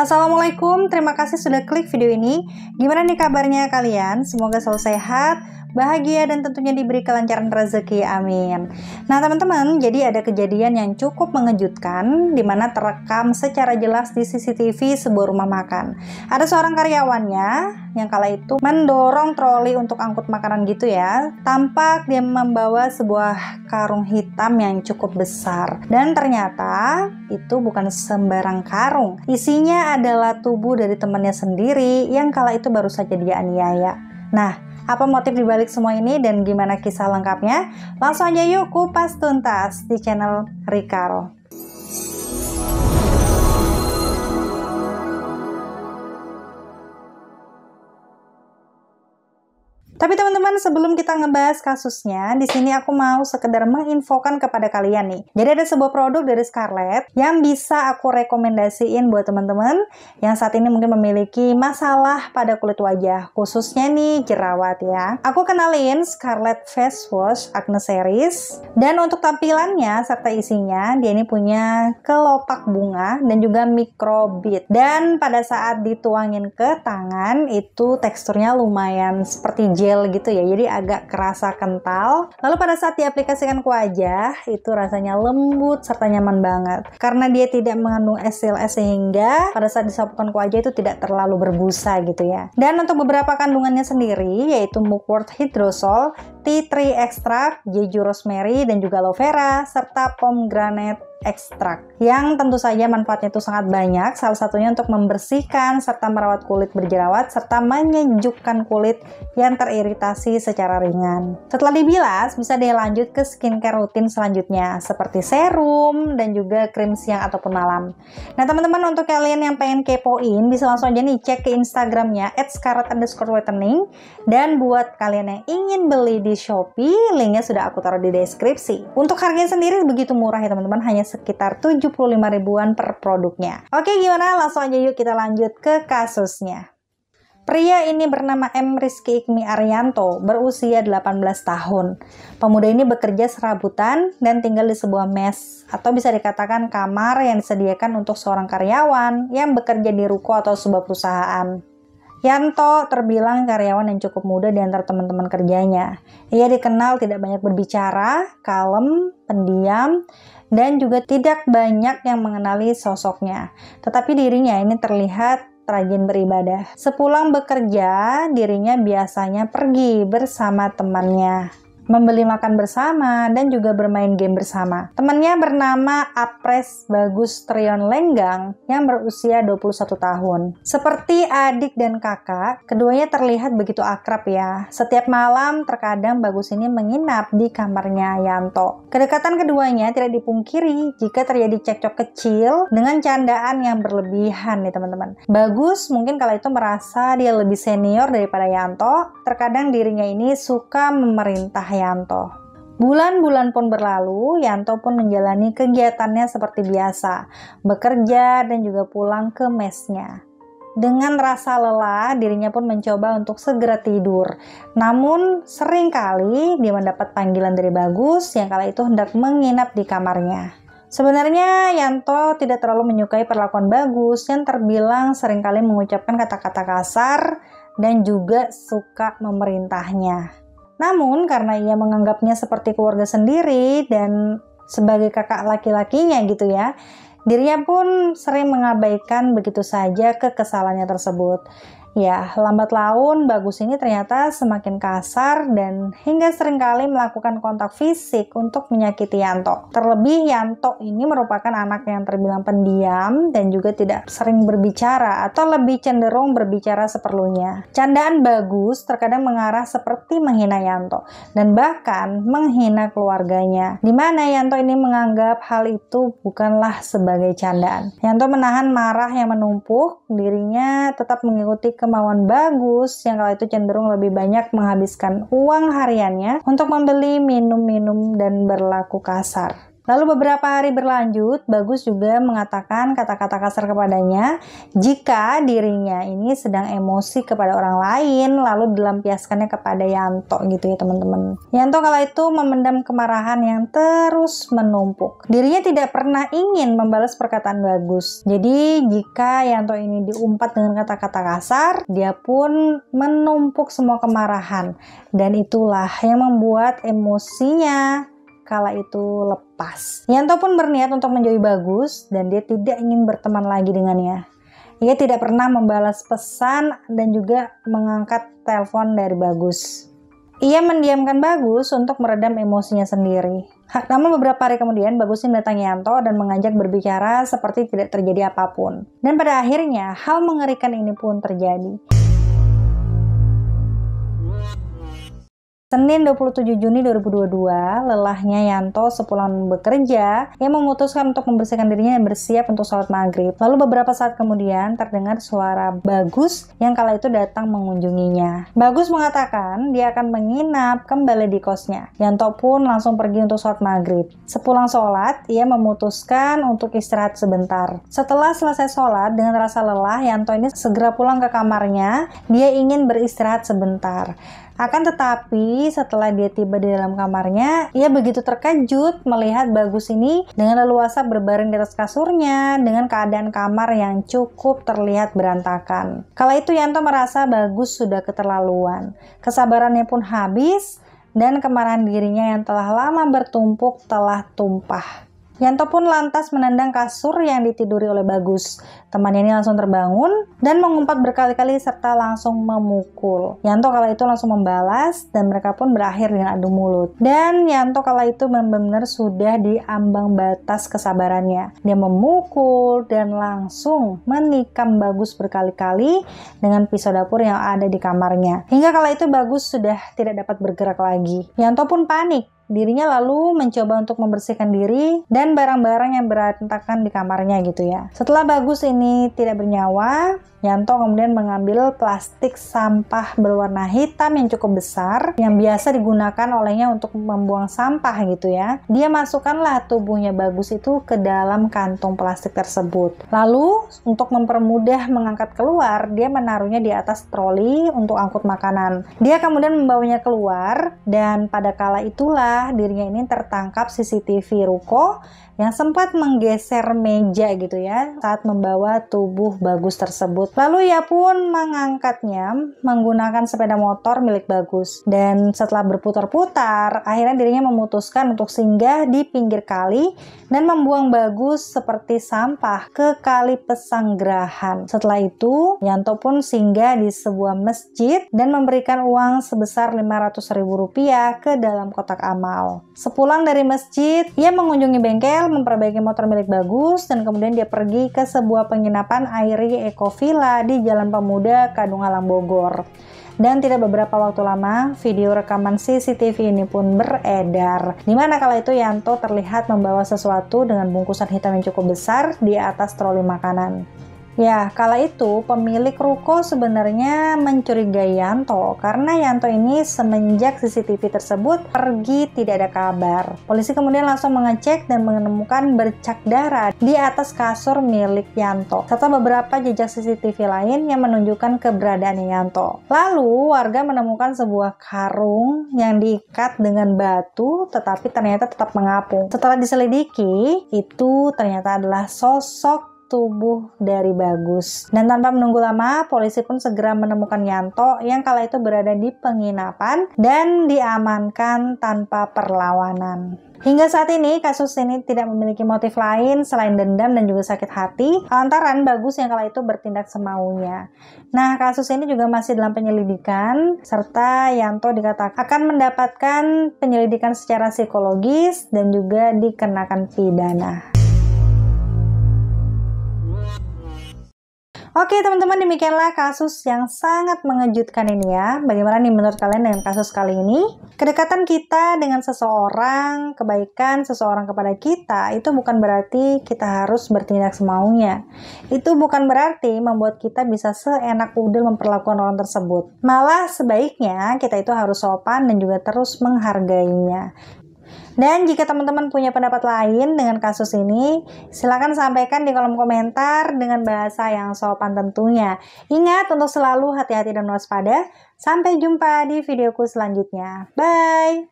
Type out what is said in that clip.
Assalamualaikum, terima kasih sudah klik video ini. Gimana nih kabarnya kalian? Semoga selalu sehat, bahagia, dan tentunya diberi kelancaran rezeki, amin. Nah teman-teman, jadi ada kejadian yang cukup mengejutkan di mana terekam secara jelas di CCTV sebuah rumah makan. Ada seorang karyawannya yang kala itu mendorong troli untuk angkut makanan gitu ya. Tampak dia membawa sebuah karung hitam yang cukup besar. Dan ternyata itu bukan sembarang karung. Isinya adalah tubuh dari temannya sendiri yang kala itu baru saja dia aniaya. Nah, apa motif dibalik semua ini dan gimana kisah lengkapnya? Langsung aja yuk kupas tuntas di channel Rikaro. Tapi teman-teman, sebelum kita ngebahas kasusnya, di sini aku mau sekedar menginfokan kepada kalian nih. Jadi ada sebuah produk dari Scarlett yang bisa aku rekomendasiin buat teman-teman yang saat ini mungkin memiliki masalah pada kulit wajah, khususnya nih jerawat ya. Aku kenalin Scarlett Face Wash Acne Series, dan untuk tampilannya serta isinya, dia ini punya kelopak bunga dan juga microbead. Dan pada saat dituangin ke tangan, itu teksturnya lumayan seperti gel gitu ya, jadi agak kerasa kental. Lalu pada saat diaplikasikan ke wajah, itu rasanya lembut serta nyaman banget karena dia tidak mengandung SLS sehingga pada saat disapukan ke wajah itu tidak terlalu berbusa gitu ya. Dan untuk beberapa kandungannya sendiri yaitu mugwort hydrosol, tea tree extract, jeju rosemary, dan juga aloe vera serta pomegranate ekstrak yang tentu saja manfaatnya itu sangat banyak, salah satunya untuk membersihkan serta merawat kulit berjerawat serta menyejukkan kulit yang teriritasi secara ringan. Setelah dibilas, bisa dilanjut ke skincare rutin selanjutnya seperti serum dan juga krim siang ataupun malam. Nah teman-teman, untuk kalian yang pengen kepoin bisa langsung aja nih cek ke Instagramnya @scarlett_whitening, dan buat kalian yang ingin beli di Shopee, linknya sudah aku taruh di deskripsi. Untuk harganya sendiri begitu murah ya teman-teman, hanya sekitar 75 ribuan per produknya. Oke, gimana? Langsung aja yuk kita lanjut ke kasusnya. Pria ini bernama M. Rizky Ikmi Arianto, berusia 18 tahun. Pemuda ini bekerja serabutan dan tinggal di sebuah mes, atau bisa dikatakan kamar yang disediakan untuk seorang karyawan yang bekerja di ruko atau sebuah perusahaan. Yanto terbilang karyawan yang cukup muda di antara teman-teman kerjanya. Ia dikenal tidak banyak berbicara, kalem, pendiam, dan juga tidak banyak yang mengenali sosoknya. Tetapi dirinya ini terlihat rajin beribadah. Sepulang bekerja, dirinya biasanya pergi bersama temannya, membeli makan bersama, dan juga bermain game bersama. Temannya bernama Apres Bagus Trion Lenggang yang berusia 21 tahun. Seperti adik dan kakak, keduanya terlihat begitu akrab ya. Setiap malam terkadang Bagus ini menginap di kamarnya Yanto. Kedekatan keduanya tidak dipungkiri jika terjadi cekcok kecil dengan candaan yang berlebihan nih teman-teman. Bagus mungkin kala itu merasa dia lebih senior daripada Yanto. Terkadang dirinya ini suka memerintah Yanto. Bulan-bulan pun berlalu, Yanto pun menjalani kegiatannya seperti biasa, bekerja dan juga pulang ke mesnya. Dengan rasa lelah, dirinya pun mencoba untuk segera tidur. Namun, seringkali dia mendapat panggilan dari Bagus yang kala itu hendak menginap di kamarnya. Sebenarnya Yanto tidak terlalu menyukai perlakuan Bagus yang terbilang seringkali mengucapkan kata-kata kasar dan juga suka memerintahnya. Namun karena ia menganggapnya seperti keluarga sendiri dan sebagai kakak laki-lakinya gitu ya, dirinya pun sering mengabaikan begitu saja kekesalannya tersebut. Ya, lambat laun Bagus ini ternyata semakin kasar dan hingga seringkali melakukan kontak fisik untuk menyakiti Yanto. Terlebih Yanto ini merupakan anak yang terbilang pendiam dan juga tidak sering berbicara atau lebih cenderung berbicara seperlunya. Candaan Bagus terkadang mengarah seperti menghina Yanto dan bahkan menghina keluarganya, di mana Yanto ini menganggap hal itu bukanlah sebagai candaan. Yanto menahan marah yang menumpuk, dirinya tetap mengikuti kemauan Bagus yang kala itu cenderung lebih banyak menghabiskan uang hariannya untuk membeli minum-minum dan berlaku kasar. Lalu beberapa hari berlanjut, Bagus juga mengatakan kata-kata kasar kepadanya jika dirinya ini sedang emosi kepada orang lain, lalu dilampiaskannya kepada Yanto gitu ya teman-teman. Yanto kala itu memendam kemarahan yang terus menumpuk. Dirinya tidak pernah ingin membalas perkataan Bagus. Jadi jika Yanto ini diumpat dengan kata-kata kasar, dia pun menumpuk semua kemarahan. Dan itulah yang membuat emosinya kala itu lepas. Yanto pun berniat untuk menjauhi Bagus dan dia tidak ingin berteman lagi dengannya. Ia tidak pernah membalas pesan dan juga mengangkat telepon dari Bagus. Ia mendiamkan Bagus untuk meredam emosinya sendiri. Namun beberapa hari kemudian Bagus mendatangi Yanto dan mengajak berbicara seperti tidak terjadi apapun. Dan pada akhirnya hal mengerikan ini pun terjadi. Senin 27 Juni 2022, lelahnya Yanto sepulang bekerja, ia memutuskan untuk membersihkan dirinya dan bersiap untuk sholat maghrib. Lalu beberapa saat kemudian terdengar suara Bagus yang kala itu datang mengunjunginya. Bagus mengatakan dia akan menginap kembali di kosnya. Yanto pun langsung pergi untuk sholat maghrib. Sepulang sholat, ia memutuskan untuk istirahat sebentar. Setelah selesai sholat, dengan rasa lelah, Yanto ini segera pulang ke kamarnya. Dia ingin beristirahat sebentar. Akan tetapi setelah dia tiba di dalam kamarnya, ia begitu terkejut melihat Bagus ini dengan leluasa berbaring di atas kasurnya dengan keadaan kamar yang cukup terlihat berantakan. Kala itu Yanto merasa Bagus sudah keterlaluan. Kesabarannya pun habis dan kemarahan dirinya yang telah lama bertumpuk telah tumpah. Yanto pun lantas menendang kasur yang ditiduri oleh Bagus. Temannya ini langsung terbangun dan mengumpat berkali-kali serta langsung memukul. Yanto kala itu langsung membalas dan mereka pun berakhir dengan adu mulut. Dan Yanto kala itu benar-benar sudah di ambang batas kesabarannya. Dia memukul dan langsung menikam Bagus berkali-kali dengan pisau dapur yang ada di kamarnya. Hingga kala itu Bagus sudah tidak dapat bergerak lagi. Yanto pun panik. Dirinya lalu mencoba untuk membersihkan diri dan barang-barang yang berantakan di kamarnya gitu ya. Setelah Bagus ini tidak bernyawa, Yanto kemudian mengambil plastik sampah berwarna hitam yang cukup besar yang biasa digunakan olehnya untuk membuang sampah gitu ya. Dia masukkanlah tubuhnya Bagus itu ke dalam kantong plastik tersebut. Lalu untuk mempermudah mengangkat keluar, dia menaruhnya di atas troli untuk angkut makanan. Dia kemudian membawanya keluar dan pada kala itulah dirinya ini tertangkap CCTV ruko yang sempat menggeser meja gitu ya saat membawa tubuh Bagus tersebut. Lalu ia pun mengangkatnya menggunakan sepeda motor milik Bagus. Dan setelah berputar-putar, akhirnya dirinya memutuskan untuk singgah di pinggir kali dan membuang Bagus seperti sampah ke kali Pesanggerahan. Setelah itu, Yanto pun singgah di sebuah masjid dan memberikan uang sebesar Rp500.000 ke dalam kotak amal. Sepulang dari masjid, ia mengunjungi bengkel, memperbaiki motor milik Bagus, dan kemudian dia pergi ke sebuah penginapan Airi Eco Villa di Jalan Pemuda, Kadunghalang, Bogor. Dan tidak beberapa waktu lama, video rekaman CCTV ini pun beredar. Dimana kala itu Yanto terlihat membawa sesuatu dengan bungkusan hitam yang cukup besar di atas troli makanan. Ya, kala itu pemilik ruko sebenarnya mencurigai Yanto karena Yanto ini semenjak CCTV tersebut pergi tidak ada kabar. Polisi kemudian langsung mengecek dan menemukan bercak darah di atas kasur milik Yanto serta beberapa jejak CCTV lain yang menunjukkan keberadaan Yanto. Lalu warga menemukan sebuah karung yang diikat dengan batu tetapi ternyata tetap mengapung. Setelah diselidiki, itu ternyata adalah sosok tubuh dari Bagus. Dan tanpa menunggu lama, polisi pun segera menemukan Yanto yang kala itu berada di penginapan dan diamankan tanpa perlawanan. Hingga saat ini, kasus ini tidak memiliki motif lain selain dendam dan juga sakit hati lantaran Bagus yang kala itu bertindak semaunya. Nah, kasus ini juga masih dalam penyelidikan serta Yanto dikatakan akan mendapatkan penyelidikan secara psikologis dan juga dikenakan pidana. Oke teman-teman, demikianlah kasus yang sangat mengejutkan ini ya. Bagaimana nih menurut kalian dengan kasus kali ini? Kedekatan kita dengan seseorang, kebaikan seseorang kepada kita, itu bukan berarti kita harus bertindak semaunya. Itu bukan berarti membuat kita bisa seenak udel memperlakukan orang tersebut. Malah sebaiknya kita itu harus sopan dan juga terus menghargainya. Dan jika teman-teman punya pendapat lain dengan kasus ini, silakan sampaikan di kolom komentar dengan bahasa yang sopan tentunya. Ingat untuk selalu hati-hati dan waspada. Sampai jumpa di videoku selanjutnya. Bye!